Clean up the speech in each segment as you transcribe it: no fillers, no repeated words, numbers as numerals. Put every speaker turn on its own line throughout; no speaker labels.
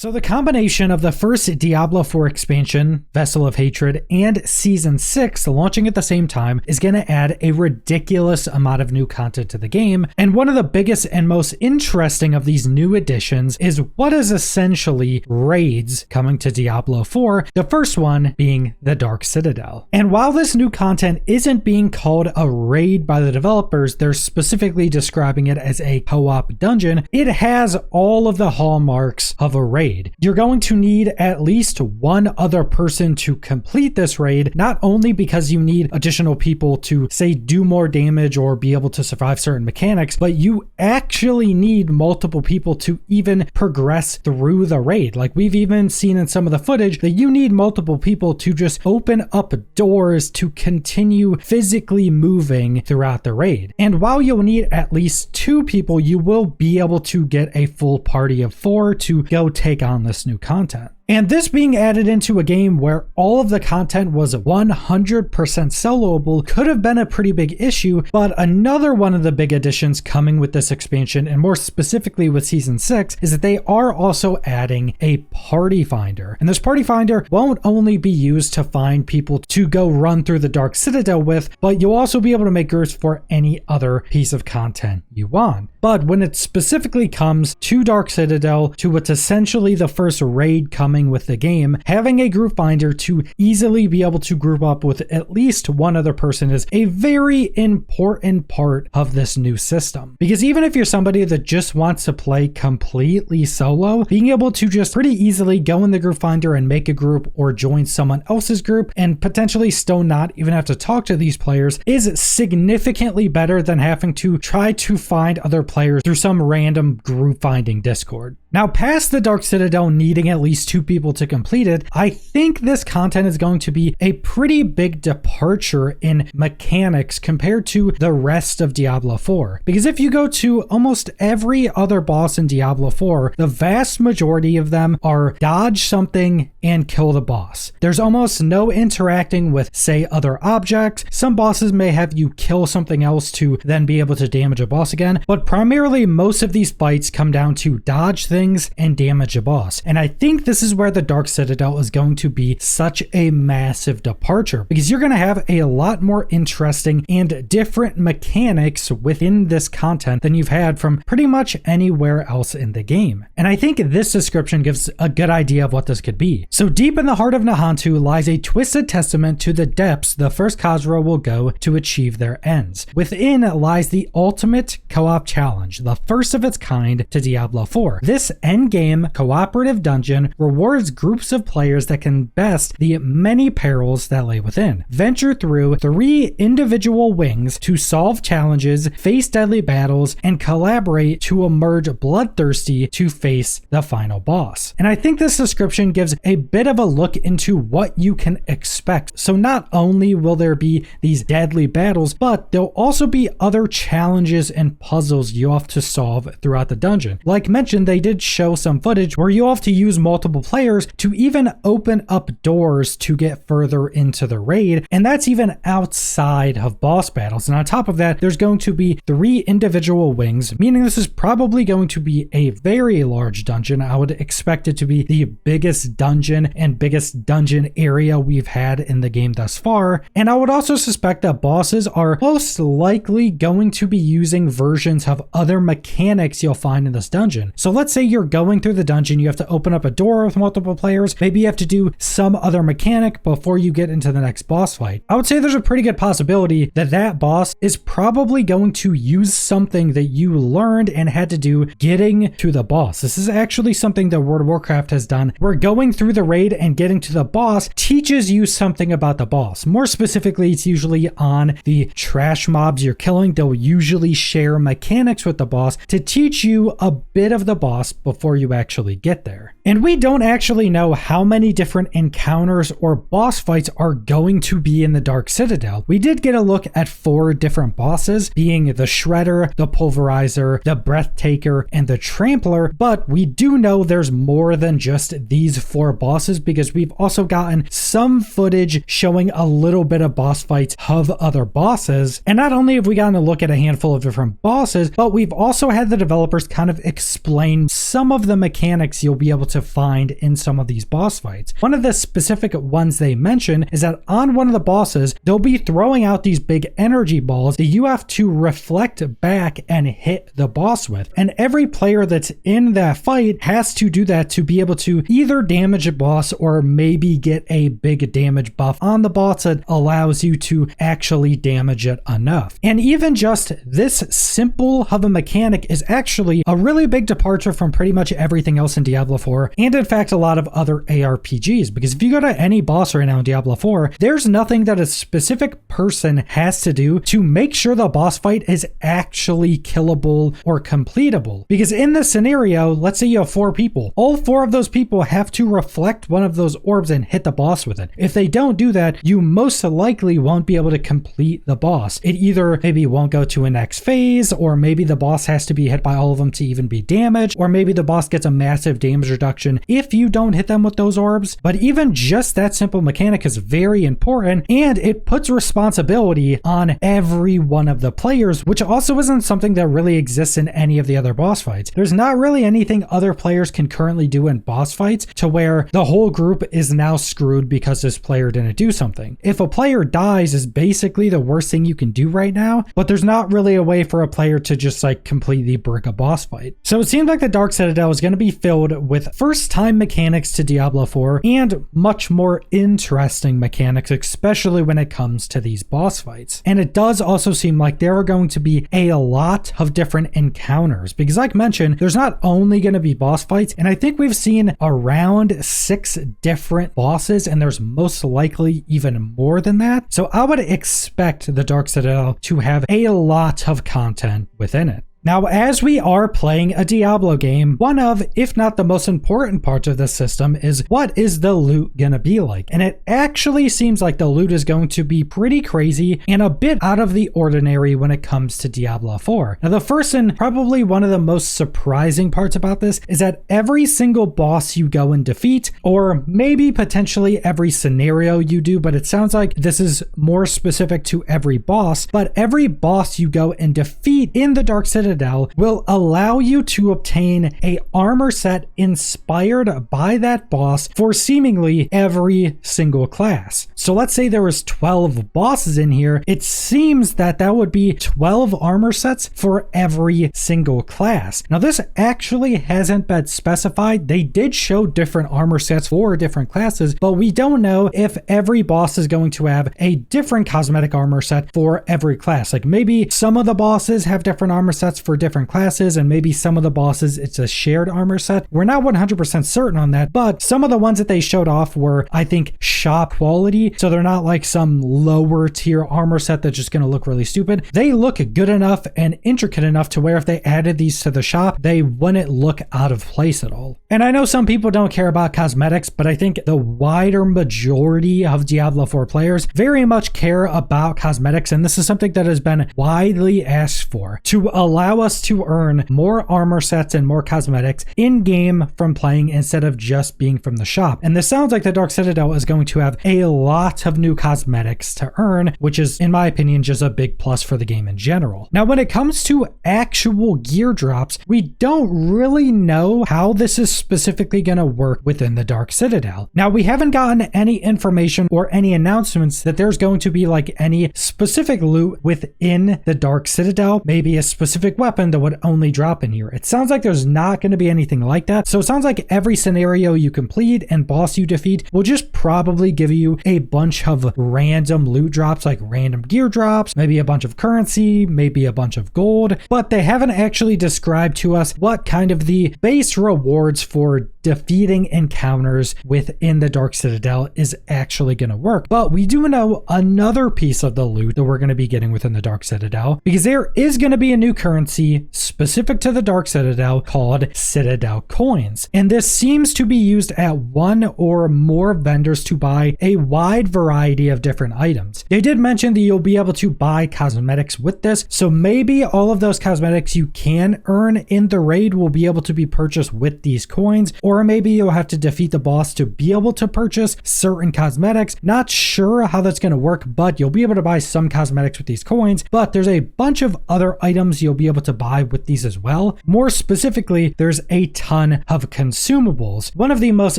So the combination of the first Diablo 4 expansion, Vessel of Hatred, and Season 6 launching at the same time is going to add a ridiculous amount of new content to the game, and one of the biggest and most interesting of these new additions is what is essentially raids coming to Diablo 4, the first one being the Dark Citadel. And while this new content isn't being called a raid by the developers, they're specifically describing it as a co-op dungeon, it has all of the hallmarks of a raid. You're going to need at least one other person to complete this raid, not only because you need additional people to, say, do more damage or be able to survive certain mechanics, but you actually need multiple people to even progress through the raid. Like we've even seen in some of the footage that you need multiple people to just open up doors to continue physically moving throughout the raid. And while you'll need at least 2 people, you will be able to get a full party of 4 to go take on this new content. And this being added into a game where all of the content was 100% soloable could have been a pretty big issue, but another one of the big additions coming with this expansion, and more specifically with Season 6, is that they are also adding a party finder. And this party finder won't only be used to find people to go run through the Dark Citadel with, but you'll also be able to make groups for any other piece of content you want. But when it specifically comes to Dark Citadel, to what's essentially the first raid coming with the game, having a group finder to easily be able to group up with at least one other person is a very important part of this new system. Because even if you're somebody that just wants to play completely solo, being able to just pretty easily go in the group finder and make a group or join someone else's group and potentially still not even have to talk to these players is significantly better than having to try to find other players through some random group finding Discord. Now, past the Dark Citadel needing at least 2 people to complete it, I think this content is going to be a pretty big departure in mechanics compared to the rest of Diablo 4. Because if you go to almost every other boss in Diablo 4, the vast majority of them are dodge something and kill the boss. There's almost no interacting with, say, other objects. Some bosses may have you kill something else to then be able to damage a boss again, but primarily most of these fights come down to dodge things and damage a boss. And I think this is where the Dark Citadel is going to be such a massive departure, because you're going to have a lot more interesting and different mechanics within this content than you've had from pretty much anywhere else in the game. And I think this description gives a good idea of what this could be. So deep in the heart of Nahantu lies a twisted testament to the depths the first Khazra will go to achieve their ends. Within lies the ultimate co-op challenge, the first of its kind to Diablo 4. This endgame cooperative dungeon rewards groups of players that can best the many perils that lay within. Venture through 3 individual wings to solve challenges, face deadly battles, and collaborate to emerge bloodthirsty to face the final boss. And I think this description gives a bit of a look into what you can expect. So not only will there be these deadly battles, but there'll also be other challenges and puzzles you have to solve throughout the dungeon. Like mentioned, they did show some footage where you have to use multiple players to even open up doors to get further into the raid, and that's even outside of boss battles. And on top of that, there's going to be 3 individual wings, meaning this is probably going to be a very large dungeon. I would expect it to be the biggest dungeon and biggest dungeon area we've had in the game thus far. And I would also suspect that bosses are most likely going to be using versions of other mechanics you'll find in this dungeon. So let's say you're going through the dungeon, you have to open up a door with multiple players, maybe you have to do some other mechanic before you get into the next boss fight. I would say there's a pretty good possibility that that boss is probably going to use something that you learned and had to do getting to the boss. This is actually something that World of Warcraft has done, where going through the raid and getting to the boss teaches you something about the boss. More specifically, it's usually on the trash mobs you're killing. They'll usually share mechanics with the boss to teach you a bit of the boss before you actually get there. And we don't actually know how many different encounters or boss fights are going to be in the Dark Citadel. We did get a look at 4 different bosses, being the Shredder, the Pulverizer, the Breathtaker, and the Trampler, but we do know there's more than just these 4 bosses because we've also gotten some footage showing a little bit of boss fights of other bosses. And not only have we gotten a look at a handful of different bosses, but we've also had the developers kind of explain some of the mechanics you'll be able to find in some of these boss fights. One of the specific ones they mention is that on one of the bosses, they'll be throwing out these big energy balls that you have to reflect back and hit the boss with. And every player that's in that fight has to do that to be able to either damage a boss or maybe get a big damage buff on the boss that allows you to actually damage it enough. And even just this simple of a mechanic is actually a really big departure from pretty much everything else in Diablo 4, and in fact a lot of other ARPGs, because if you go to any boss right now in Diablo 4, there's nothing that a specific person has to do to make sure the boss fight is actually killable or completable. Because in this scenario, let's say you have 4 people. All 4 of those people have to reflect one of those orbs and hit the boss with it. If they don't do that, you most likely won't be able to complete the boss. It either maybe won't go to a next phase, or maybe the boss has to be hit by all of them to even be damaged, or maybe the boss gets a massive damage reduction if you don't hit them with those orbs. But even just that simple mechanic is very important, and it puts responsibility on every one of the players, which also isn't something that really exists in any of the other boss fights. There's not really anything other players can currently do in boss fights to where the whole group is now screwed because this player didn't do something. If a player dies is basically the worst thing you can do right now, but there's not really a way for a player to just like completely brick a boss fight. So it seems like the Dark Citadel is going to be filled with first time mechanics to Diablo 4 and much more interesting mechanics, especially when it comes to these boss fights. And it does also seem like there are going to be a lot of different encounters, because like mentioned, there's not only going to be boss fights, and I think we've seen around 6 different bosses, and there's most likely even more than that. So I would expect the Dark Citadel to have a lot of content within it. Now, as we are playing a Diablo game, one of, if not the most important parts of this system is what is the loot gonna be like? And it actually seems like the loot is going to be pretty crazy and a bit out of the ordinary when it comes to Diablo 4. Now, the first and probably one of the most surprising parts about this is that every single boss you go and defeat, or maybe potentially every scenario you do, but it sounds like this is more specific to every boss, but every boss you go and defeat in the Dark Citadel will allow you to obtain a armor set inspired by that boss for seemingly every single class. So let's say there was 12 bosses in here. It seems that that would be 12 armor sets for every single class. Now this actually hasn't been specified. They did show different armor sets for different classes, but we don't know if every boss is going to have a different cosmetic armor set for every class. Like maybe some of the bosses have different armor sets for different classes, and maybe some of the bosses it's a shared armor set. We're not 100% certain on that, but some of the ones that they showed off were, I think, shop quality, so they're not like some lower tier armor set that's just going to look really stupid. They look good enough and intricate enough to where if they added these to the shop, they wouldn't look out of place at all. And I know some people don't care about cosmetics, but I think the wider majority of Diablo 4 players very much care about cosmetics, and this is something that has been widely asked for, to allow us to earn more armor sets and more cosmetics in game from playing instead of just being from the shop. And this sounds like the Dark Citadel is going to have a lot of new cosmetics to earn, which is, in my opinion, just a big plus for the game in general. Now, when it comes to actual gear drops, we don't really know how this is specifically going to work within the Dark Citadel. Now, we haven't gotten any information or any announcements that there's going to be like any specific loot within the Dark Citadel, maybe a specific weapon that would only drop in here. It sounds like there's not going to be anything like that. So it sounds like every scenario you complete and boss you defeat will just probably give you a bunch of random loot drops, like random gear drops, maybe a bunch of currency, maybe a bunch of gold, but they haven't actually described to us what kind of the base rewards for defeating encounters within the Dark Citadel is actually going to work. But we do know another piece of the loot that we're going to be getting within the Dark Citadel, because there is going to be a new currency specific to the Dark Citadel called Citadel coins. And this seems to be used at one or more vendors to buy a wide variety of different items. They did mention that you'll be able to buy cosmetics with this, so maybe all of those cosmetics you can earn in the raid will be able to be purchased with these coins, or maybe you'll have to defeat the boss to be able to purchase certain cosmetics. Not sure how that's going to work, but you'll be able to buy some cosmetics with these coins, but there's a bunch of other items you'll be able to buy with these as well. More specifically, there's a ton of consumables. One of the most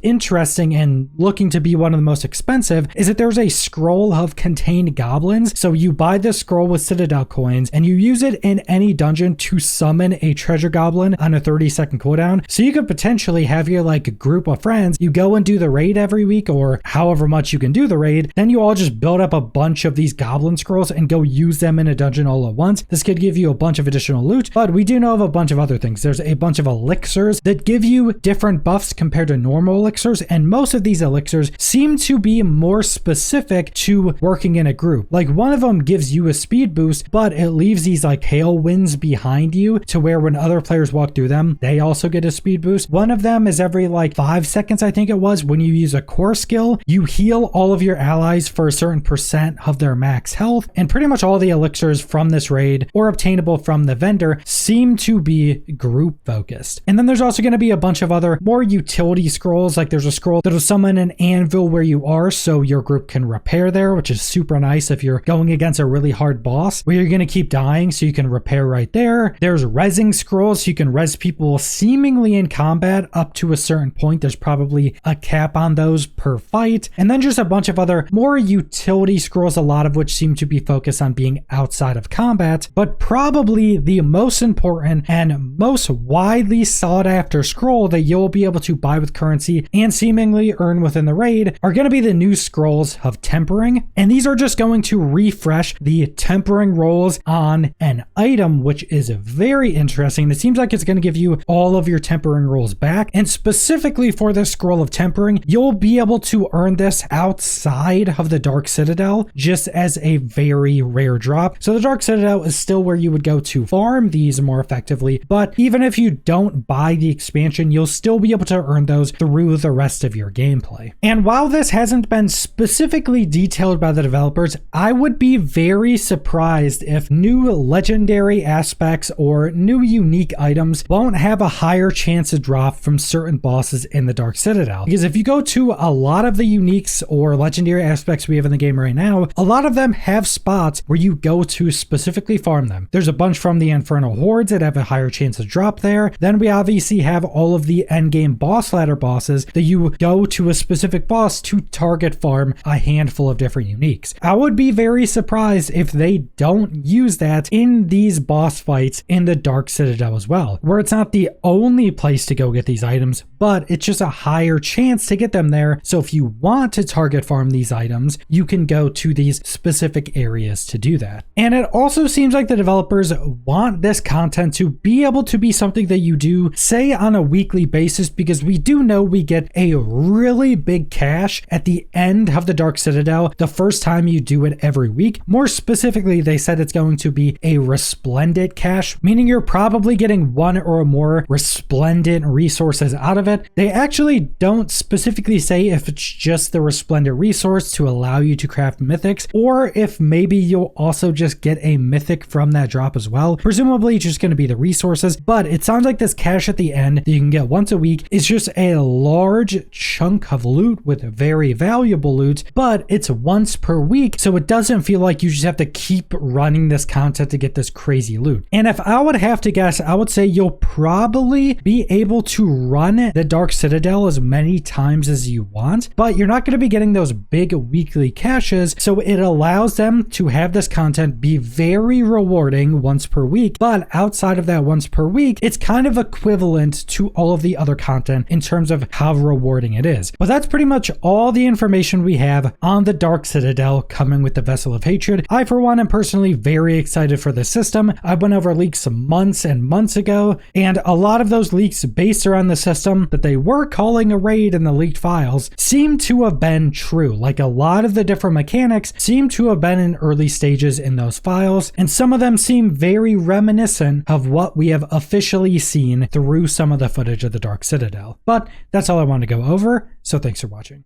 interesting and looking to be one of the most expensive is that there's a scroll of contained goblins. So you buy this scroll with Citadel coins and you use it in any dungeon to summon a treasure goblin on a 30-second cooldown. So you could potentially have your like group of friends, you go and do the raid every week or however much you can do the raid, then you all just build up a bunch of these goblin scrolls and go use them in a dungeon all at once. This could give you a bunch of additional loot, but we do know of a bunch of other things. There's a bunch of elixirs that give you different buffs compared to normal elixirs, and most of these elixirs seem to be more specific to working in a group. Like one of them gives you a speed boost, but it leaves these like tailwinds behind you to where when other players walk through them, they also get a speed boost. One of them is every like 5 seconds, I think it was, when you use a core skill, you heal all of your allies for a certain percent of their max health. And pretty much all the elixirs from this raid or obtainable from the vendor seem to be group focused. And then there's also going to be a bunch of other more utility scrolls. Like there's a scroll that'll summon an anvil where you are so your group can repair there, which is super nice if you're going against a really hard boss where you're going to keep dying so you can repair right there. There's rezzing scrolls so you can res people seemingly in combat up to a certain point. There's probably a cap on those per fight. And then just a bunch of other more utility scrolls, a lot of which seem to be focused on being outside of combat. But probably the most important and most widely sought after scroll that you'll be able to buy with currency and seemingly earn within the raid are going to be the new scrolls of tempering. And these are just going to refresh the tempering rolls on an item, which is very interesting. It seems like it's going to give you all of your tempering rolls back. And specifically for this scroll of tempering, you'll be able to earn this outside of the Dark Citadel just as a very rare drop. So the Dark Citadel is still where you would go to farm these more effectively, but even if you don't buy the expansion, you'll still be able to earn those through the rest of your gameplay. And while this hasn't been specifically detailed by the developers, I would be very surprised if new legendary aspects or new unique items won't have a higher chance to drop from certain bosses in the Dark Citadel. Because if you go to a lot of the uniques or legendary aspects we have in the game right now, a lot of them have spots where you go to specifically farm them. There's a bunch from the Infernal Hordes that have a higher chance to drop there. Then we obviously have all of the endgame boss ladder bosses that you go to a specific boss to target farm a handful of different uniques. I would be very surprised if they don't use that in these boss fights in the Dark Citadel as well, where it's not the only place to go get these items, but it's just a higher chance to get them there. So if you want to target farm these items, you can go to these specific areas to do that. And it also seems like the developers want this content to be able to be something that you do, say, on a weekly basis, because we do know we get a really big cache at the end of the Dark Citadel the first time you do it every week. More specifically, they said it's going to be a resplendent cache, meaning you're probably getting one or more resplendent resources out of it. They actually don't specifically say if it's just the resplendent resource to allow you to craft mythics, or if maybe you'll also just get a mythic from that drop as well. Presumably it's just going to be the resources, but it sounds like this cache at the end that you can get once a week is just a large chunk of loot with very valuable loot, but it's once per week, so it doesn't feel like you just have to keep running this content to get this crazy loot. And if I would have to guess, I would say you'll probably be able to run the Dark Citadel as many times as you want, but you're not going to be getting those big weekly caches, so it allows them to have this content be very rewarding once per week. But outside of that once per week, it's kind of equivalent to all of the other content in terms of how rewarding it is. But that's pretty much all the information we we have on the Dark Citadel coming with the Vessel of Hatred. I, for one, am personally very excited for this system. I went over leaks months and months ago, and a lot of those leaks based around the system that they were calling a raid in the leaked files seem to have been true. Like, a lot of the different mechanics seem to have been in early stages in those files, and some of them seem very reminiscent of what we have officially seen through some of the footage of the Dark Citadel. But that's all I want to go over, so thanks for watching.